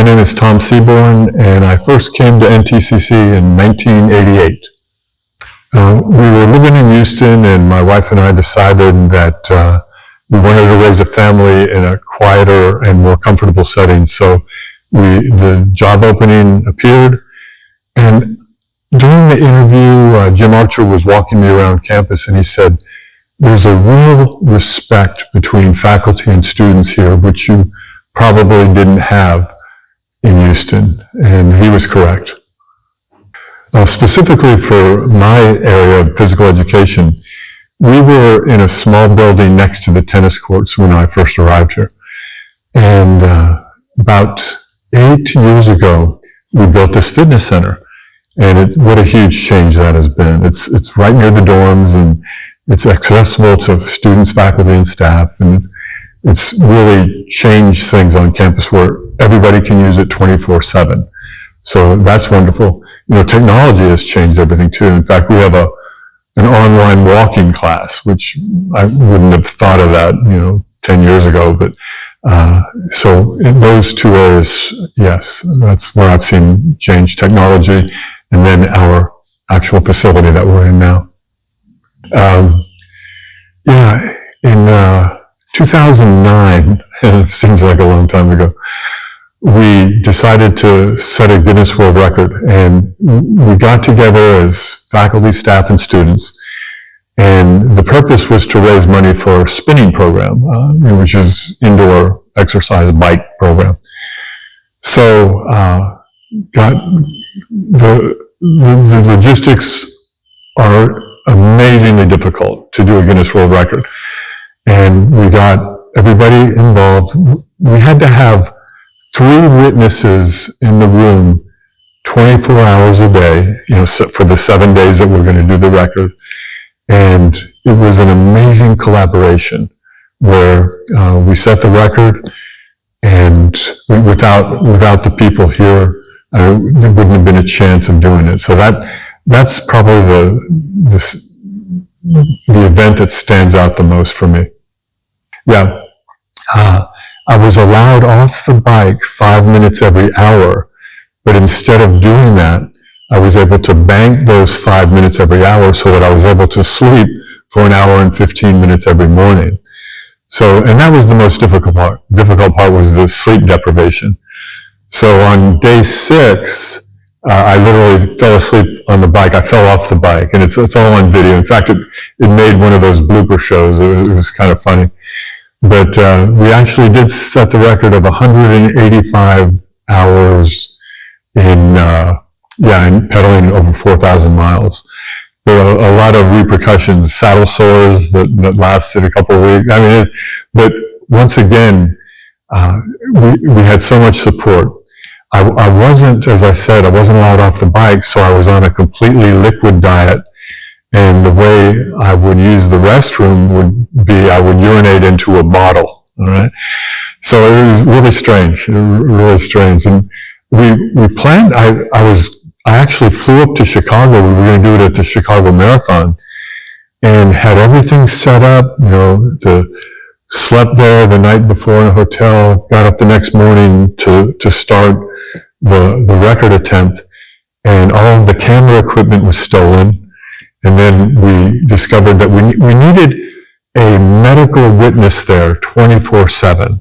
My name is Tom Seabourne, and I first came to NTCC in 1988. We were living in Houston, and my wife and I decided that we wanted to raise a family in a quieter and more comfortable setting. So the job opening appeared, and during the interview, Jim Archer was walking me around campus, and he said, "There's a real respect between faculty and students here, which you probably didn't have in Houston," and he was correct. Specifically for my area of physical education, we were in a small building next to the tennis courts when I first arrived here. And about 8 years ago, we built this fitness center. And what a huge change that has been. It's right near the dorms, and it's accessible to students, faculty, and staff. And it's really changed things on campus where everybody can use it 24/7. So that's wonderful. You know, technology has changed everything too. In fact, we have an online walking class, which I wouldn't have thought of that, 10 years ago. But so in those two areas, yes, that's where I've seen change: technology, and then our actual facility that we're in now. In 2009, it seems like a long time ago, we decided to set a Guinness World Record, and we got together as faculty, staff, and students, and the purpose was to raise money for a spinning program, which is indoor exercise bike program. So the logistics are amazingly difficult to do a Guinness World Record, and we got everybody involved. We had to have 3 witnesses in the room 24 hours a day, for the 7 days that we're going to do the record. And it was an amazing collaboration where we set the record, and without the people here, there wouldn't have been a chance of doing it. So that's probably the event that stands out the most for me. Yeah. I was allowed off the bike 5 minutes every hour, but instead of doing that, I was able to bank those 5 minutes every hour so that I was able to sleep for an hour and 15 minutes every morning. So, and that was the most difficult part. Difficult part was the sleep deprivation. So on day 6, I literally fell asleep on the bike. I fell off the bike, and it's all on video. In fact, it made one of those blooper shows. It was kind of funny. But we actually did set the record of 185 hours in pedaling over 4,000 miles. There were a lot of repercussions, saddle sores that lasted a couple of weeks. But once again, we had so much support. I wasn't, as I said, I wasn't allowed off the bike, so I was on a completely liquid diet. And the way I would use the restroom would be I would urinate into a bottle. All right. So it was really strange, And we planned, I actually flew up to Chicago. We were going to do it at the Chicago Marathon, and had everything set up, slept there the night before in a hotel, got up the next morning to start the record attempt, and all of the camera equipment was stolen. And then we discovered that we needed a medical witness there 24/7.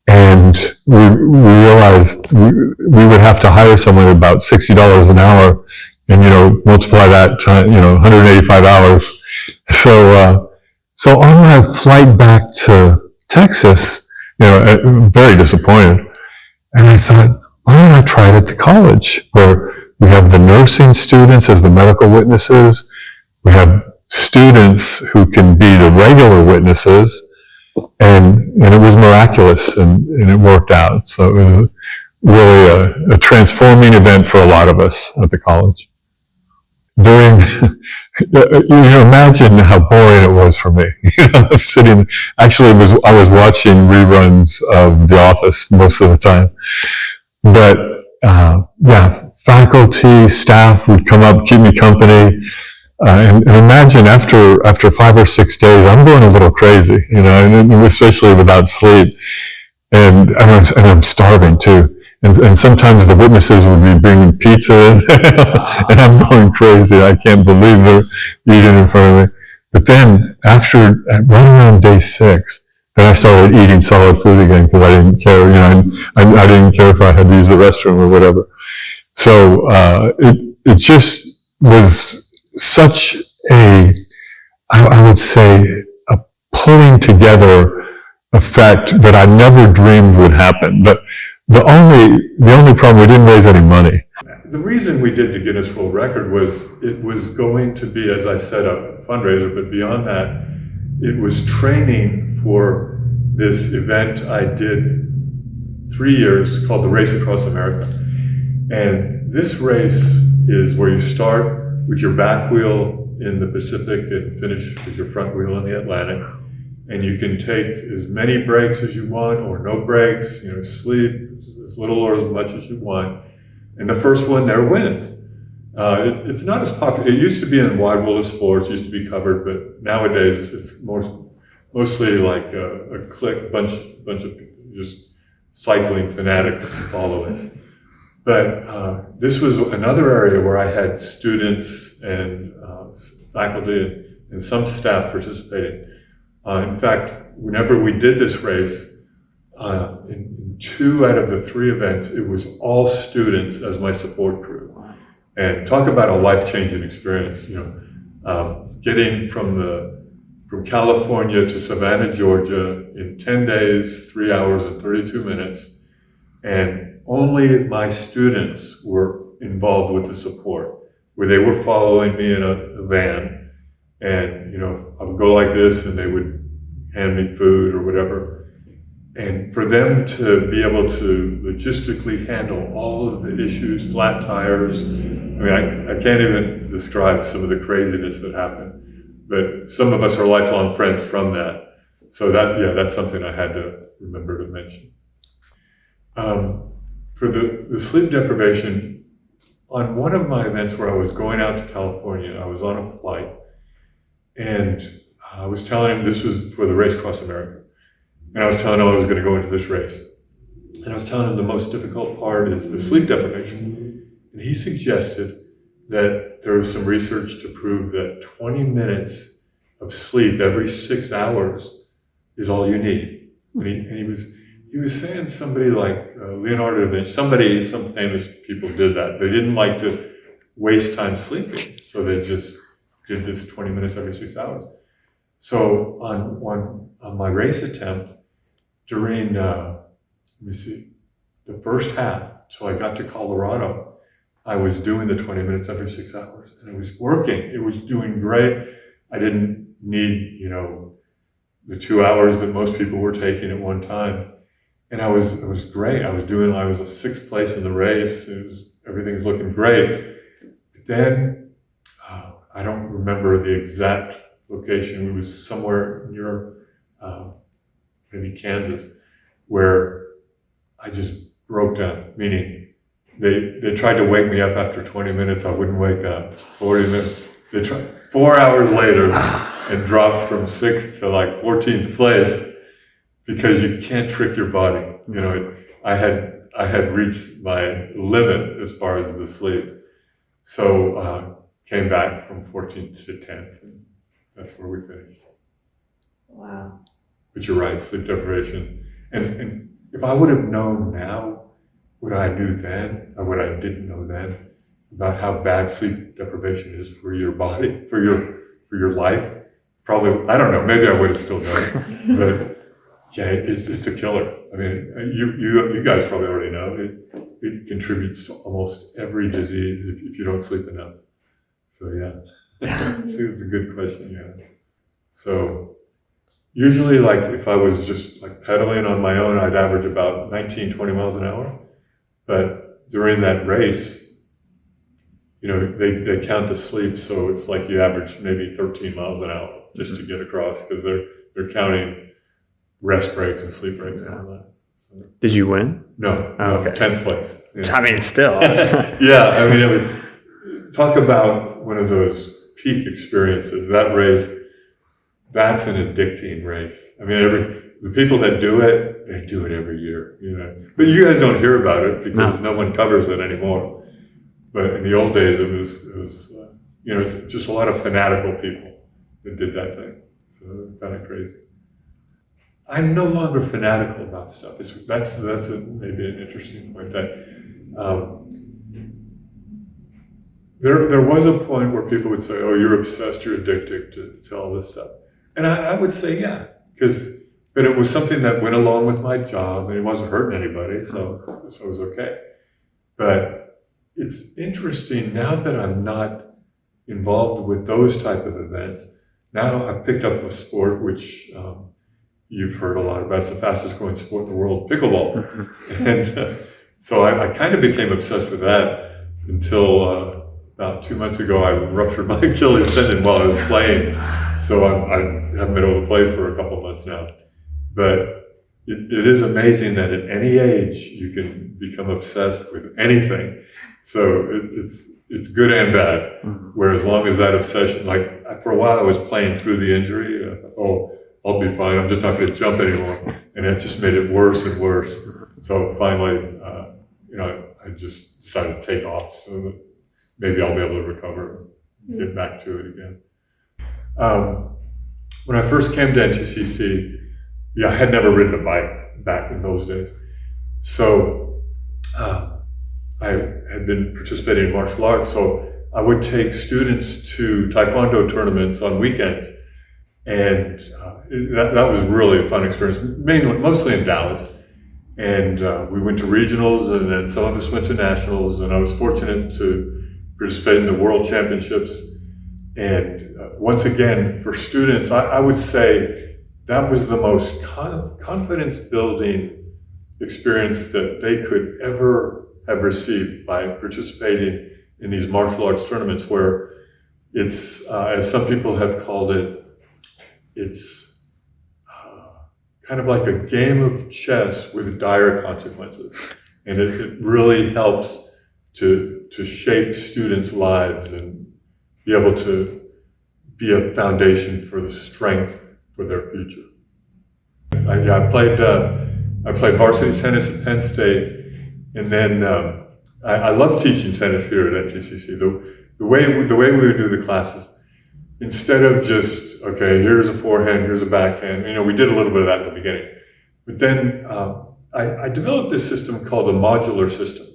And we realized we would have to hire someone at about $60 an hour, and, multiply that time, 185 hours. So on my flight back to Texas, very disappointed. And I thought, why don't I try it at the college, where we have the nursing students as the medical witnesses. We have students who can be the regular witnesses, and it was miraculous, and it worked out. So it was really a transforming event for a lot of us at the college. Imagine how boring it was for me. Sitting, actually, I was watching reruns of The Office most of the time. But faculty, staff would come up, keep me company, and imagine after 5 or 6 days, I'm going a little crazy, and especially without sleep, and I'm starving too. And sometimes the witnesses would be bringing pizza, and I'm going crazy. I can't believe they're eating in front of me. But then, right around day 6, then I started eating solid food again because I didn't care. I didn't care if I had to use the restroom or whatever. So it just was such I would say, a pulling together effect that I never dreamed would happen. But the only problem, we didn't raise any money. The reason we did the Guinness World Record was it was going to be, as I said, a fundraiser, but beyond that, it was training for this event I did 3 years called the Race Across America. And this race is where you start with your back wheel in the Pacific and finish with your front wheel in the Atlantic. And you can take as many breaks as you want or no breaks, sleep as little or as much as you want. And the first one there wins. It's not as popular. It used to be in Wide World of Sports, used to be covered, but nowadays it's mostly like a bunch of just cycling fanatics follow it. But this was another area where I had students and faculty and some staff participating. In fact, whenever we did this race, in 2 out of the 3 events, it was all students as my support crew. And talk about a life-changing experience, getting from California to Savannah, Georgia in 10 days, 3 hours and 32 minutes. And only my students were involved with the support, where they were following me in a van. And, I would go like this and they would hand me food or whatever. And for them to be able to logistically handle all of the issues, flat tires, I can't even describe some of the craziness that happened. But some of us are lifelong friends from that. So that's something I had to remember to mention. For the sleep deprivation, on one of my events where I was going out to California, I was on a flight, and I was telling him, this was for the Race Across America, and I was telling him I was going to go into this race. And I was telling him the most difficult part is the sleep deprivation. And he suggested that there was some research to prove that 20 minutes of sleep every 6 hours is all you need. And he was saying somebody like Leonardo da Vinci, some famous people did that. They didn't like to waste time sleeping, so they just did this 20 minutes every 6 hours. So on my race attempt, during, the first half, till I got to Colorado, I was doing the 20 minutes every 6 hours, and it was working. It was doing great. I didn't need, the 2 hours that most people were taking at one time. And it was great. I was a 6th place in the race. Everything's looking great. But then, I don't remember the exact location. It was somewhere near, maybe Kansas, where I just broke down, meaning they tried to wake me up after 20 minutes. I wouldn't wake up. 40 minutes. They tried 4 hours later and dropped from 6th to like 14th place. Because you can't trick your body. I had reached my limit as far as the sleep. So came back from 14th to 10th, and that's where we finished. Wow. But you're right, sleep deprivation. And if I would have known now what I knew then, or what I didn't know then, about how bad sleep deprivation is for your body, for your life, probably, I don't know, maybe I would have still done it. But yeah, it's a killer. You guys probably already know it contributes to almost every disease if you don't sleep enough. So yeah, it's a good question. Yeah. So usually, like if I was just like pedaling on my own, I'd average about 19, 20 miles an hour. But during that race, they count the sleep, so it's like you average maybe 13 miles an hour just to get across, because they're counting rest breaks and sleep breaks and all that. So. Did you win? No, okay. 10th place. Yeah. Still. Yeah, talk about one of those peak experiences. That race, that's an addicting race. the people that do it, they do it every year, you know. But you guys don't hear about it because no one covers it anymore. But in the old days, it was you know, it's just a lot of fanatical people that did that thing. So kind of crazy. I'm no longer fanatical about stuff. That's maybe an interesting point. That there was a point where people would say, "Oh, you're obsessed, you're addicted to all this stuff," and I would say, "Yeah," but it was something that went along with my job, and it wasn't hurting anybody, so it was okay. But it's interesting now that I'm not involved with those type of events. Now I've picked up a sport which you've heard a lot about. It's the fastest growing sport in the world, pickleball. And so I kind of became obsessed with that until about 2 months ago, I ruptured my Achilles tendon while I was playing. So I haven't been able to play for a couple of months now. But it is amazing that at any age you can become obsessed with anything. So it's good and bad. Where as long as that obsession, like for a while I was playing through the injury. I'll be fine. I'm just not going to jump anymore, and that just made it worse and worse. So finally, you know, I just decided to take off so that maybe I'll be able to recover and get back to it again. When I first came to NTCC, I had never ridden a bike back in those days. So I had been participating in martial arts, so I would take students to Taekwondo tournaments on weekends. And that was really a fun experience, mostly in Dallas. And we went to regionals, and then some of us went to nationals, and I was fortunate to participate in the world championships. And once again, for students, I would say that was the most confidence-building experience that they could ever have received by participating in these martial arts tournaments, where it's, as some people have called it, it's kind of like a game of chess with dire consequences. And it really helps to shape students' lives and be able to be a foundation for the strength for their future. I played varsity tennis at Penn State, and then I love teaching tennis here at NTCC. The way we would do the classes, instead of just, okay, here's a forehand, here's a backhand, you know, we did a little bit of that in the beginning. But then I developed this system called a modular system,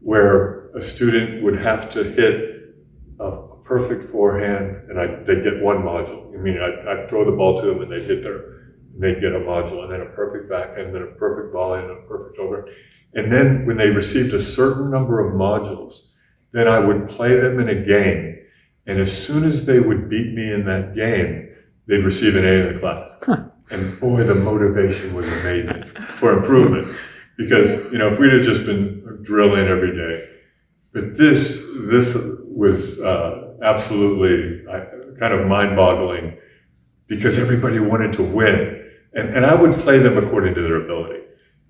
where a student would have to hit a perfect forehand, and they'd get one module. I mean, I'd throw the ball to them, and they'd get a module, and then a perfect backhand, then a perfect volley, and a perfect over. And then when they received a certain number of modules, then I would play them in a game. And as soon as they would beat me in that game, they'd receive an A in the class. And boy, the motivation was amazing for improvement. Because, you know, if we'd have just been drilling every day, but this was absolutely kind of mind-boggling, because everybody wanted to win. And I would play them according to their ability.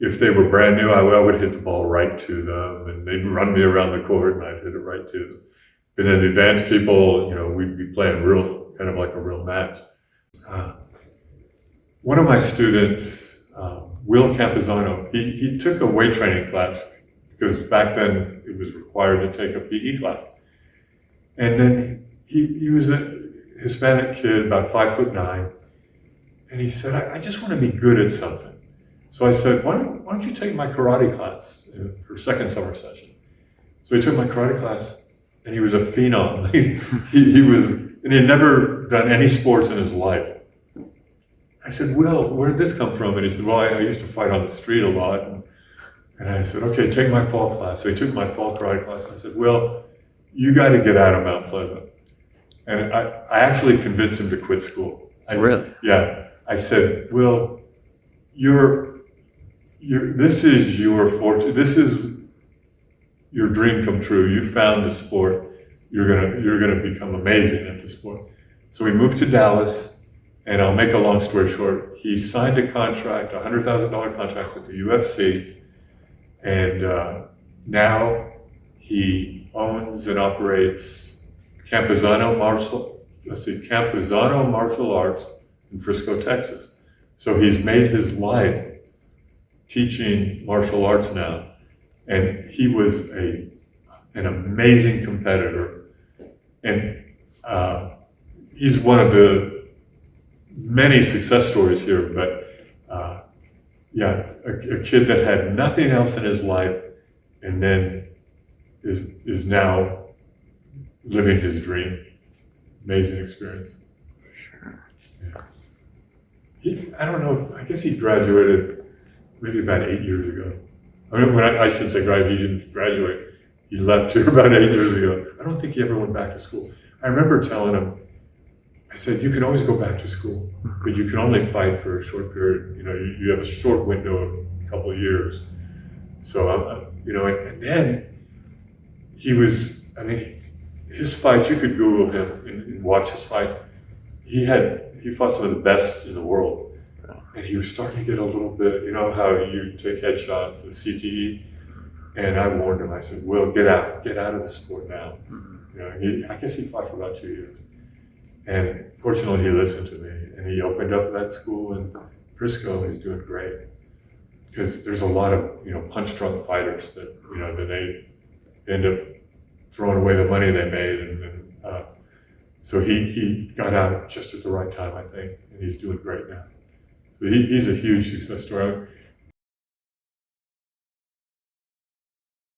If they were brand new, I would hit the ball right to them, and they'd run me around the court, and I'd hit it right to them. And then the advanced people, you know, we'd be playing kind of like a real match. One of my students, Will Campuzano, he took a weight training class, because back then it was required to take a PE class. And then he was a Hispanic kid, about 5'9", and he said, I just want to be good at something. So I said, why don't you take my karate class for second summer session? So he took my karate class. And he was a phenom. And he had never done any sports in his life. I said, Will, where did this come from? And he said, well, I used to fight on the street a lot. And I said, okay, take my fall class. So he took my fall karate class. And I said, Will, you got to get out of Mount Pleasant. And I actually convinced him to quit school. Really? Yeah. I said, Will, this is your fortune. This is your dream come true. You found the sport. You're gonna become amazing at the sport. So we moved to Dallas, and I'll make a long story short. He signed a contract, a $100,000 contract with the UFC, and now he owns and operates Campuzano Martial Arts in Frisco, Texas. So he's made his life teaching martial arts now, and he was an amazing competitor, and he's one of the many success stories here. But a kid that had nothing else in his life, and then is now living his dream. Amazing experience. Sure. Yeah. I don't know. I guess he graduated maybe about 8 years ago. I mean, I shouldn't say graduate. He didn't graduate. He left here about 8 years ago. I don't think he ever went back to school. I remember telling him, I said, you can always go back to school, but you can only fight for a short period. You know, you have a short window of a couple of years. So, and then he was, his fights, you could Google him and watch his fights. He fought some of the best in the world. And he was starting to get a little bit, you know how you take headshots, the CTE. And I warned him, I said, Will, get out of the sport now. I guess he fought for about 2 years. And fortunately, he listened to me, and he opened up that school in Frisco. He's doing great, because there's a lot of punch-drunk fighters that that they end up throwing away the money they made, and so he got out just at the right time, I think, and he's doing great now. So he's a huge success story.